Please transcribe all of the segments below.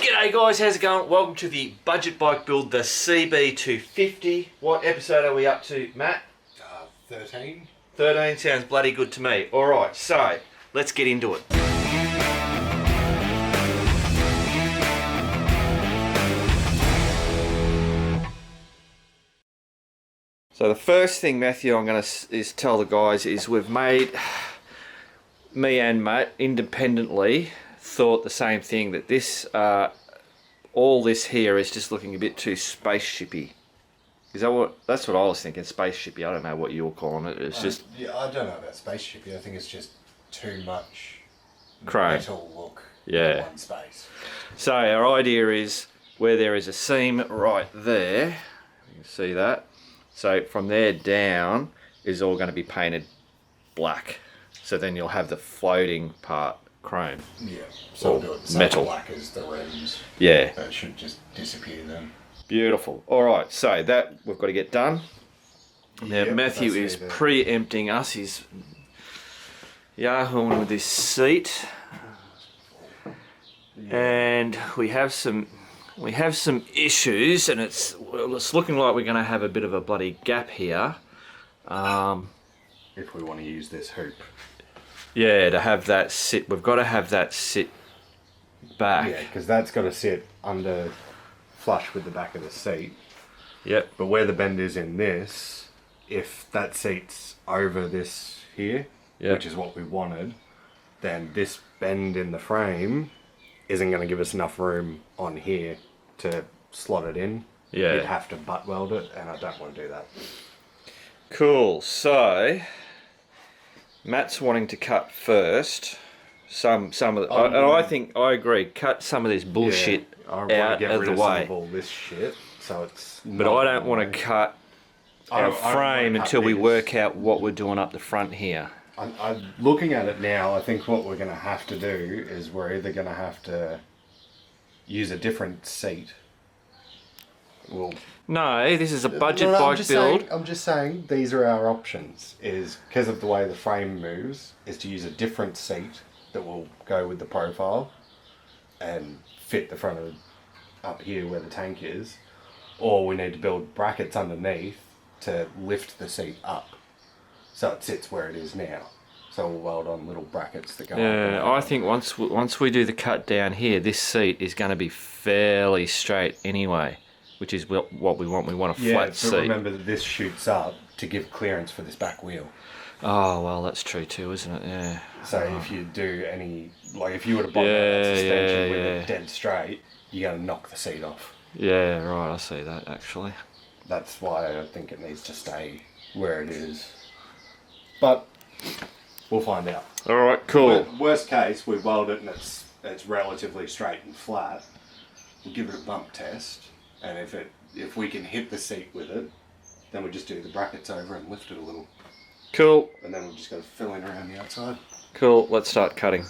G'day guys, how's it going? Welcome to the budget bike build, the CB250. What episode are we up to, Matt? 13. 13 sounds bloody good to me. Alright, so let's get into it. So the first thing, Matthew, I'm going to tell the guys is we've made, me and Matt independently thought the same thing, that this all this here is just looking a bit too spaceshipy. Is that what? That's what I was thinking, spaceshipy. I don't know what you were calling it. It's just yeah, I don't know about spaceshipy. I think it's just too much chrome metal look in one space. So our idea is where there is a seam right there. You can see that. So from there down is all going to be painted black. So then you'll have the floating part chrome. Yeah, so we'll do it metal. Black as the rims. Yeah. That should just disappear then. Beautiful. Alright, so that we've got to get done. Now Yep, Matthew is pre-emptying us. He's yahooing with his seat. Yeah. And we have some issues, and it's looking like we're going to have a bit of a bloody gap here. If we want to use this hoop. Yeah, to have that sit, we've got to have that sit back. Yeah, because that's got to sit under, flush with the back of the seat. Yep. But where the bend is in this, if that seat's over this here, yep, which is what we wanted, then this bend in the frame isn't going to give us enough room on here to slot it in. Yeah. You'd have to butt weld it, and I don't want to do that. Cool. So Matt's wanting to cut first some of the, and I think I agree. Cut some of this bullshit out of the way. Of all this shit, so it's. But I don't want to cut our frame until we work out what we're doing up the front here. I'm looking at it now. I think what we're going to have to do is we're either going to have to use a different seat. Well, no, this is a budget bike build. I'm just saying these are our options. Is because of the way the frame moves, is to use a different seat that will go with the profile and fit the front of up here where the tank is, or we need to build brackets underneath to lift the seat up so it sits where it is now. So we'll weld on little brackets that go up. Yeah, I think once we do the cut down here, this seat is going to be fairly straight anyway, which is what we want. We want a flat seat. But remember that this shoots up to give clearance for this back wheel. Oh, well, that's true too, isn't it? Yeah. So if you do any, like if you were to bottom out that suspension with it dead straight, you're going to knock the seat off. Yeah, right, I see that actually. That's why I think it needs to stay where it is. But we'll find out. Alright, cool. Worst case, we weld it and it's relatively straight and flat. We'll give it a bump test, and if we can hit the seat with it, then we just do the brackets over and lift it a little. Cool. And then we've just got to fill in around the outside. Cool, let's start cutting.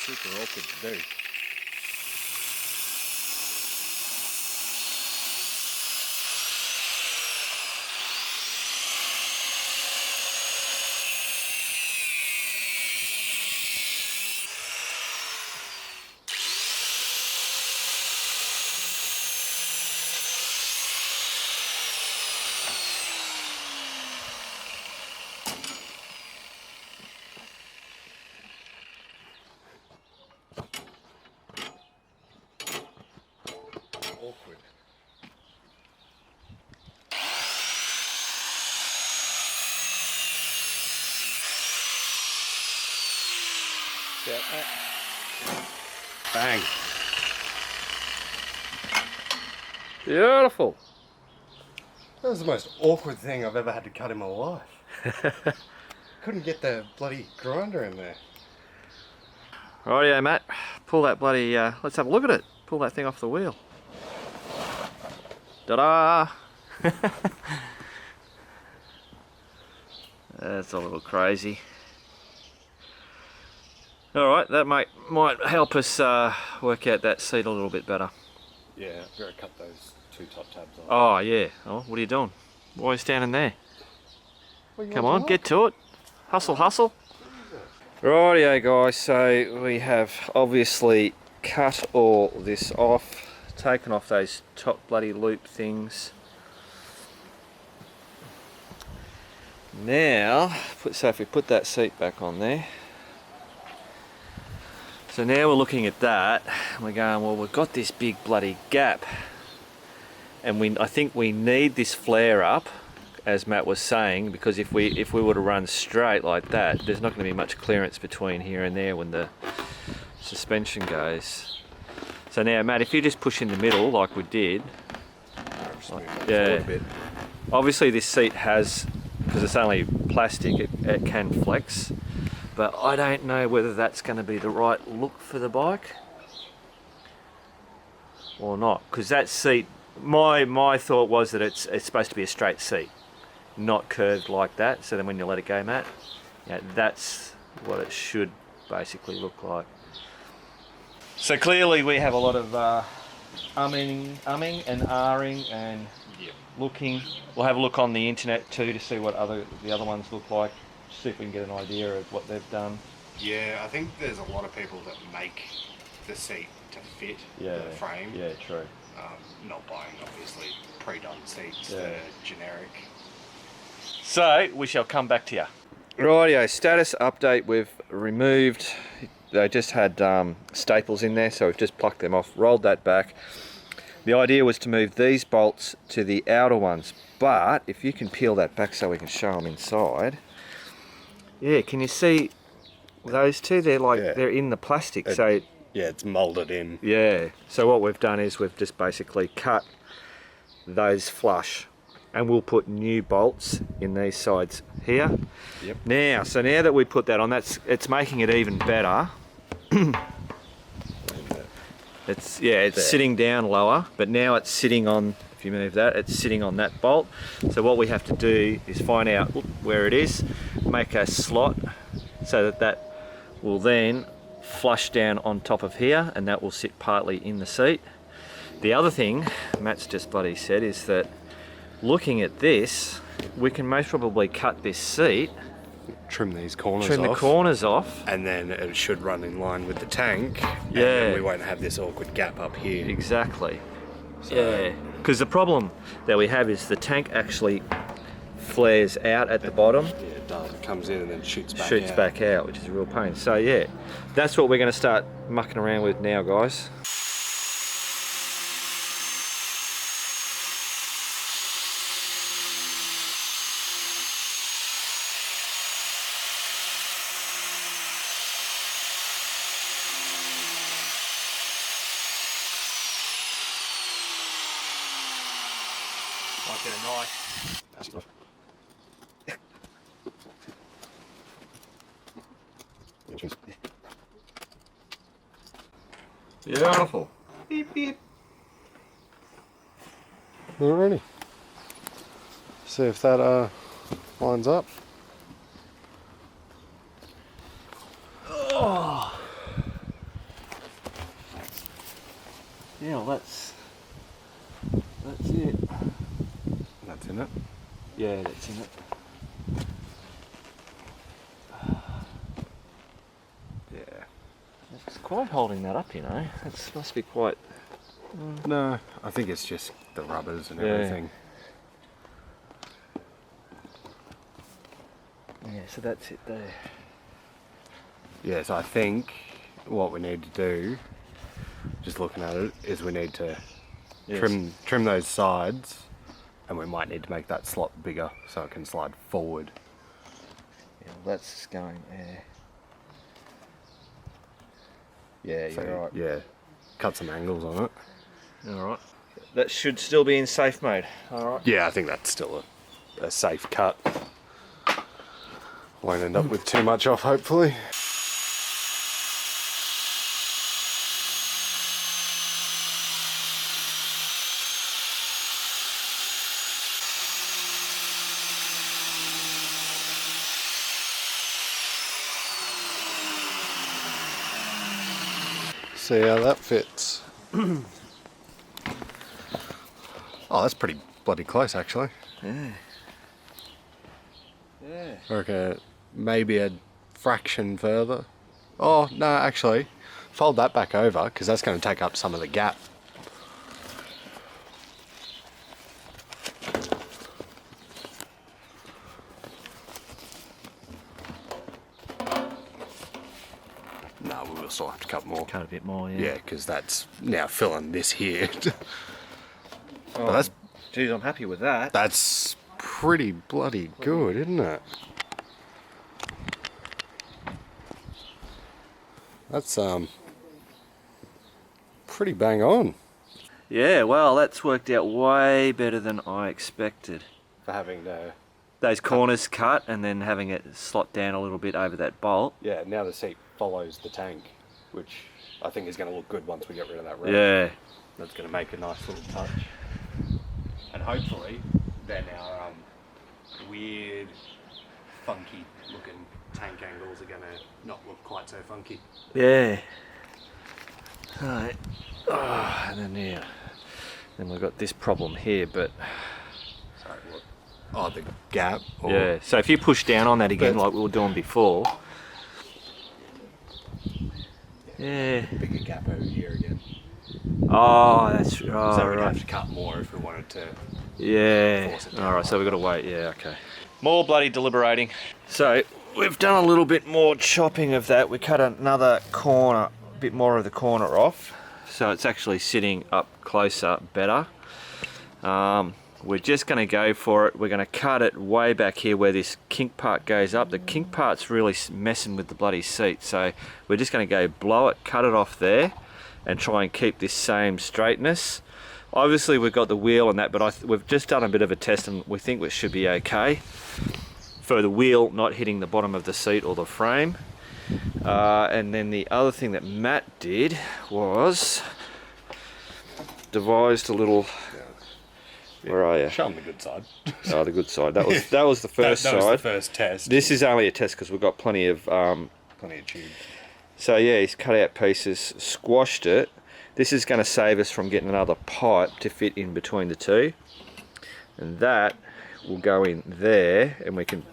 Super awkward to do. Awkward. Bang. Beautiful. That was the most awkward thing I've ever had to cut in my life. Couldn't get the bloody grinder in there. Rightio, Matt. Pull that bloody, let's have a look at it. Pull that thing off the wheel. Ta-da! That's a little crazy. Alright, that might help us work out that seat a little bit better. Yeah, I've got to cut those 2 top tabs off. Oh yeah, oh, what are you doing? Why are you standing there? Come on, get to it. Hustle, hustle. Rightio guys, so we have obviously cut all this off, taken off those top bloody loop things. Now, so if we put that seat back on there, so now we're looking at that, and we're going, well, we've got this big bloody gap, and I think we need this flare up, as Matt was saying, because if we were to run straight like that, there's not going to be much clearance between here and there when the suspension goes. So now, Matt, if you just push in the middle like we did, yeah. Obviously, this seat has, because it's only plastic, it can flex, but I don't know whether that's going to be the right look for the bike or not, because that seat, my thought was that it's supposed to be a straight seat, not curved like that, so then when you let it go, Matt, yeah, that's what it should basically look like. So clearly we have a lot of umming and ahhing and looking. We'll have a look on the internet too to see what the other ones look like, see if we can get an idea of what they've done. Yeah, I think there's a lot of people that make the seat to fit the frame. Yeah, true. Not buying, obviously, pre-done seats, Yeah. they're generic. So we shall come back to you. Rightio, status update. We've removed, they just had staples in there, so we've just plucked them off, rolled that back. The idea was to move these bolts to the outer ones, but if you can peel that back so we can show them inside. Yeah, can you see those two? They're like, they're in the plastic, so... Yeah, it's moulded in. Yeah, so what we've done is we've just basically cut those flush, and we'll put new bolts in these sides here. Yep. Now, so now that we put that on, it's making it even better. It's there. Sitting down lower, but now it's sitting on, if you move that, it's sitting on that bolt. So what we have to do is find out where it is, make a slot so that that will then flush down on top of here, and that will sit partly in the seat. The other thing Matt's just bloody said is that looking at this, we can most probably cut this seat, Trim these corners trim off. the corners off, And then it should run in line with the tank. Yeah. And then we won't have this awkward gap up here. exactly. So, Yeah, because the problem that we have is the tank actually flares out at the bottom, Yeah, it does. It comes in and then shoots back out, which is a real pain. So yeah, that's what we're going to start mucking around with now, guys. Might get a knife. That's enough. Beautiful. Beep, beep. Alrighty. See if that lines up. Oh. Yeah, well, that's it. That's in it. Yeah, that's in it. Yeah. It's quite holding that up, you know. That must be quite... No, I think it's just the rubbers and Yeah. everything. Yeah, so that's it there. Yeah, so I think what we need to do, just looking at it, is we need to trim those sides, and we might need to make that slot bigger so it can slide forward. Yeah, well, that's going there. Yeah, So, you're right. yeah, cut some angles on it. Alright. That should still be in safe mode. Alright. Yeah, I think that's still a safe cut. Won't end up with too much off, hopefully. see how that fits. Oh, that's pretty bloody close, actually. Yeah. Yeah. Okay, maybe a fraction further. Oh, no, actually, fold that back over, because that's going to take up some of the gap. No, we will still have to cut more. Cut a bit more, yeah. Yeah, because that's now filling this here. Oh, But that's geez, I'm happy with that. That's pretty bloody good, isn't it? That's pretty bang on. Yeah, well, that's worked out way better than I expected. For having Those corners cut and then having it slot down a little bit over that bolt. yeah, now the seat follows the tank, which I think is going to look good once we get rid of that road. Yeah. That's going to make a nice little touch. And hopefully then our weird, funky looking tank angles are going to not look quite so funky. Yeah. Alright. Oh, and then yeah. Then we've got this problem here, but Sorry, what? Oh, the gap? Or... yeah. So if you push down on that again, But- like we were doing before. Yeah. Bigger gap over here again. Oh, that's So we'd have right. to cut more if we wanted to. Yeah. Force it down. Alright, so we've got to wait. Yeah, okay. More bloody deliberating. So we've done a little bit more chopping of that. We cut another corner, a bit more of the corner off. So it's actually sitting up closer, better. We're just going to go for it. We're going to cut it way back here where this kink part goes up. The kink part's really messing with the bloody seat. So we're just going to go blow it, cut it off there, and try and keep this same straightness. Obviously we've got the wheel and that, but we've just done a bit of a test and we think we should be okay for the wheel not hitting the bottom of the seat or the frame. And then the other thing that Matt did was devised a little. Where are you? Show them the good side. Oh, the good side. That was the first that side. was the first test. This is only a test because we've got plenty of. Plenty of tube. So yeah, he's cut out pieces, squashed it. This is going to save us from getting another pipe to fit in between the two, and that will go in there, and we can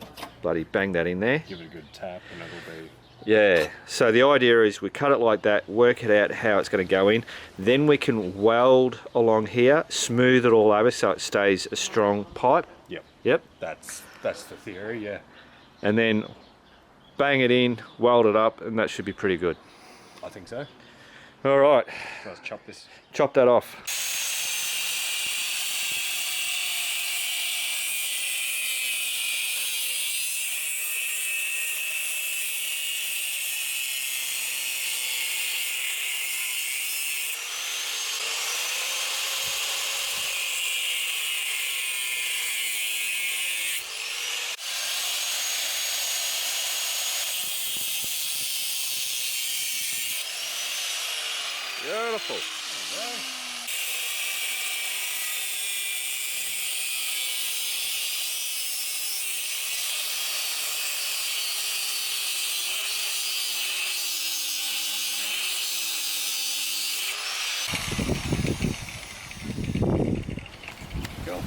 bloody bang that in there. Give it a good tap, and it'll be. Yeah, so the idea is we cut it like that, work it out how it's going to go in, then we can weld along here, smooth it all over so it stays a strong pipe. Yep. Yep. That's the theory, yeah. And then bang it in, weld it up, and that should be pretty good. I think so. All right, Let's chop this. chop that off. Beautiful. Go.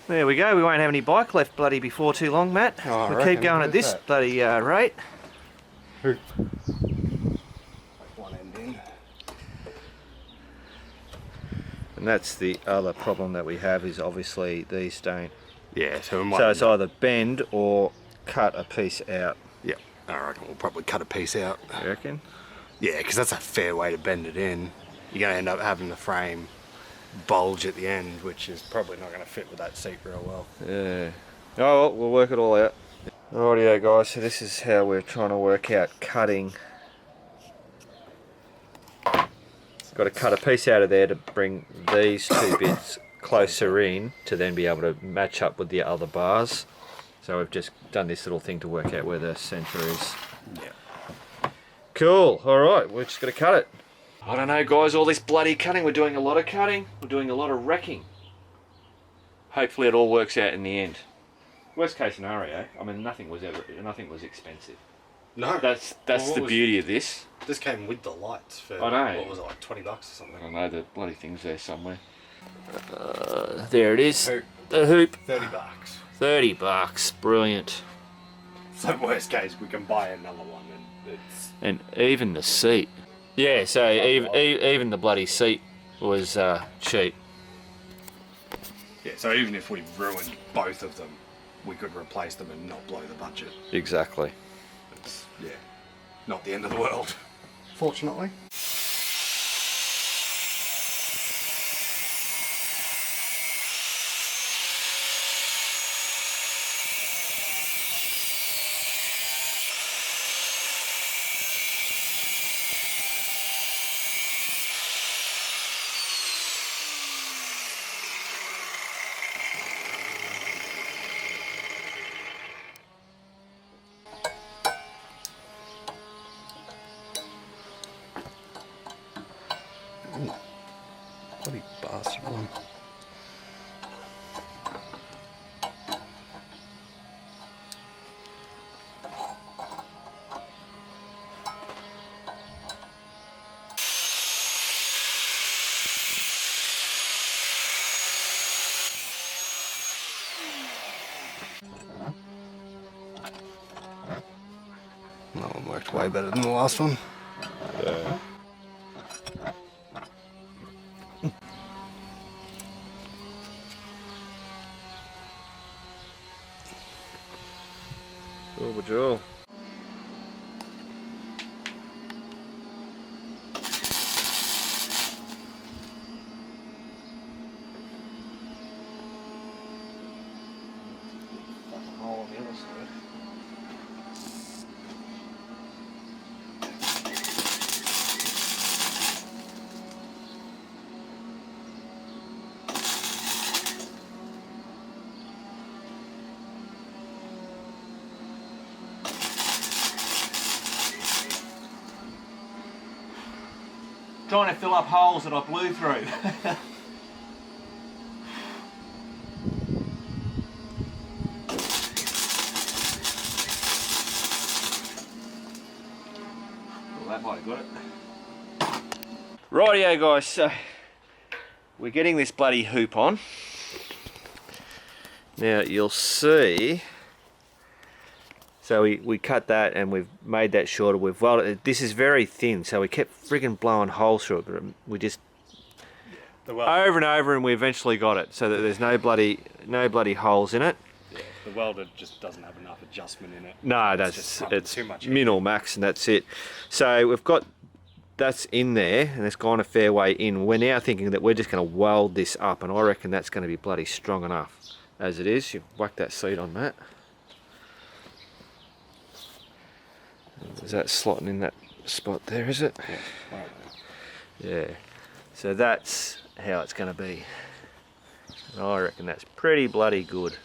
There we go. We won't have any bike left bloody before too long, Matt. Oh, I we'll reckon. keep going at Where's this that? bloody rate. Like one end in. And that's the other problem that we have is obviously these don't. Yeah, so we might. So it's either bend or cut a piece out. Yeah, I reckon we'll probably cut a piece out. You reckon? Yeah, because that's a fair way to bend it in. You're going to end up having the frame bulge at the end, which is probably not going to fit with that seat real well. Yeah. Oh, well, we'll work it all out. Rightio, guys. So this is how we're trying to work out cutting. Got to cut a piece out of there to bring these two bits closer in to then be able to match up with the other bars. So we've just done this little thing to work out where the centre is. Yeah. Cool. All right, we're just going to cut it. I don't know, guys. All this bloody cutting. We're doing a lot of cutting. We're doing a lot of wrecking. Hopefully it all works out in the end. worst case scenario, I mean, nothing was expensive. No. That's the beauty of this. This came with the lights for, I know. what was it, like $20 or something? I know the bloody thing's there somewhere. There it is. Hoop. The hoop. $30. $30. Brilliant. So worst case, we can buy another one, and it's... And even the seat. Yeah, so even the bloody seat was cheap. Yeah, so even if we ruined both of them, we could replace them and not blow the budget. Exactly. It's, yeah, not the end of the world. Fortunately. Bloody bastard one. That one worked way better than the last one. Yeah. Joel. Hole on the other side. Trying to fill up holes that I blew through. Well, that might have got it. Rightio guys, so we're getting this bloody hoop on. Now you'll see, so we cut that and we've made that shorter. We've welded it. This is very thin, so we kept friggin' blowing holes through it, but we just over and over, and we eventually got it so that there's no bloody holes in it. Yeah, the welded just doesn't have enough adjustment in it. No, it's too much minimal max, and that's it. So we've got that's in there, and it's gone a fair way in. We're now thinking that we're just going to weld this up, and I reckon that's going to be bloody strong enough as it is. You've whacked that seat on, Matt. Is that slotting in that spot there, is it? Yeah. Right. Yeah. So that's how it's going to be. And I reckon that's pretty bloody good.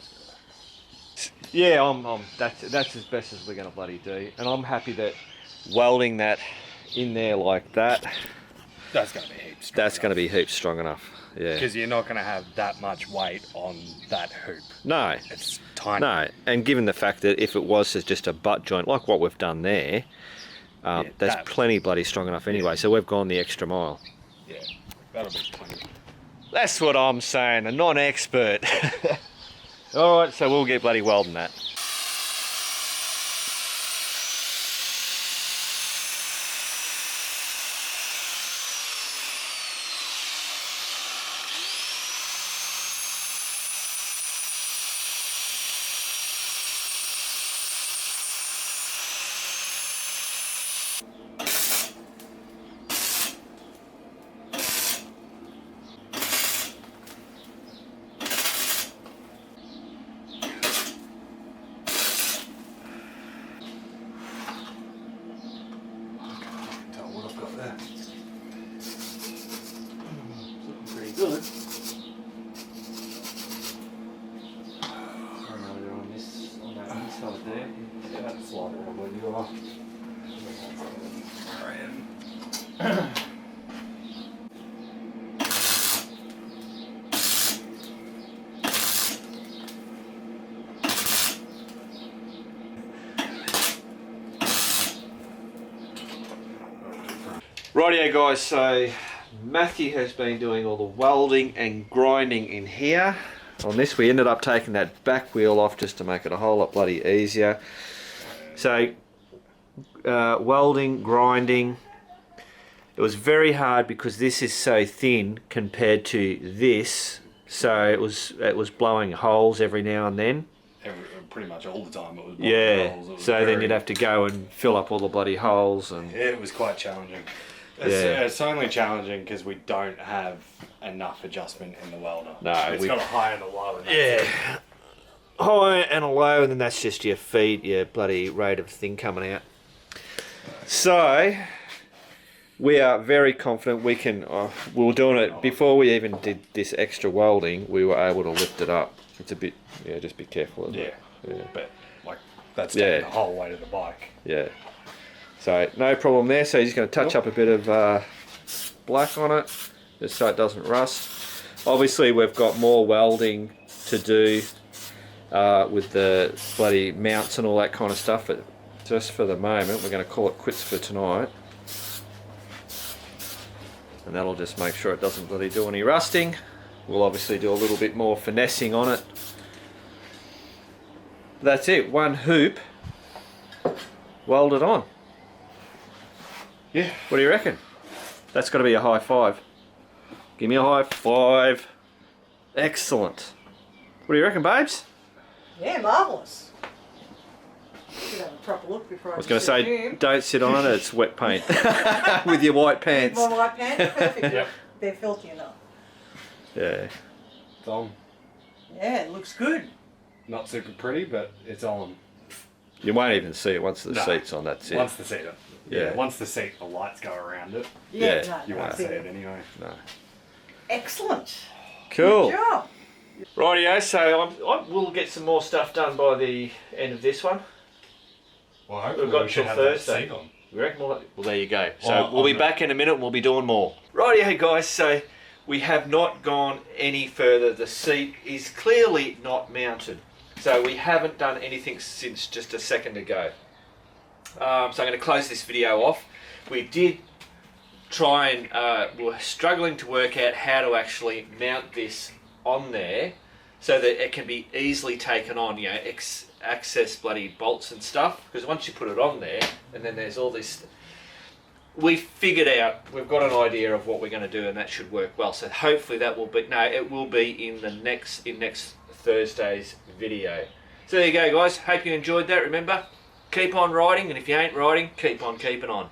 Yeah, that's as best as we're going to bloody do. And I'm happy that welding that in there like that, that's going to be heaps strong. That's going to be heaps strong enough. Yeah. Because you're not going to have that much weight on that hoop. No. It's tiny. No, and given the fact that if it was just a butt joint like what we've done there, that's plenty bloody strong enough anyway. Yeah. So we've gone the extra mile. Yeah, that'll be plenty. That's what I'm saying, a non-expert. All right, so we'll get bloody welding that. Good. On that inside there. Yeah, that's slide around where you are. Rightio guys, so Matthew has been doing all the welding and grinding in here. On this we ended up taking that back wheel off just to make it a whole lot bloody easier. So welding, grinding, it was very hard because this is so thin compared to this, so it was blowing holes every now and then. Pretty much all the time it was. Yeah, so then you'd have to go and fill up all the bloody holes, and it was quite challenging. It's only challenging because we don't have enough adjustment in the welder. No, it's got a high and a low. High and a low, and then that's just your feed, your bloody rate of thing coming out. So we are very confident we can. We were doing it before we even did this extra welding. We were able to lift it up. It's a bit, just be careful of it. Yeah, but like that's taking the whole weight of the bike. Yeah. So no problem there. So you're just going to touch up a bit of black on it, just so it doesn't rust. Obviously we've got more welding to do with the bloody mounts and all that kind of stuff, but just for the moment we're going to call it quits for tonight. And that'll just make sure it doesn't bloody do any rusting. We'll obviously do a little bit more finessing on it. That's it, one hoop welded on. Yeah. What do you reckon? That's got to be a high five. Give me a high five. Excellent. What do you reckon, babes? Yeah, marvellous. Should have a proper look before I was going to say, don't sit on it, it's wet paint. With your white pants. My white pants, perfect. Yep. They're filthy enough. Yeah. It's on. Yeah, it looks good. Not super pretty, but it's on. You won't even see it once the seat's on, that's it. Once the seat, Yeah. Once the seat, the lights go around it. Yeah, Yeah. You won't see it anyway. No. Excellent. Cool. Good job. Rightio, so we'll get some more stuff done by the end of this one. Well, hopefully We've got we should till have Thursday. that seat on. You reckon? Well, there you go. So Well, we'll be back in a minute and we'll be doing more. Rightio guys, so we have not gone any further. The seat is clearly not mounted. So we haven't done anything since just a second ago. So I'm going to close this video off. We did try and, we're struggling to work out how to actually mount this on there so that it can be easily taken on, access bloody bolts and stuff, because once you put it on there and then there's all this, we figured out, we've got an idea of what we're going to do, and that should work well. So hopefully that will be, it will be in the next Thursday's video. So there you go guys, hope you enjoyed that. Remember, keep on riding, and if you ain't riding, keep on keeping on.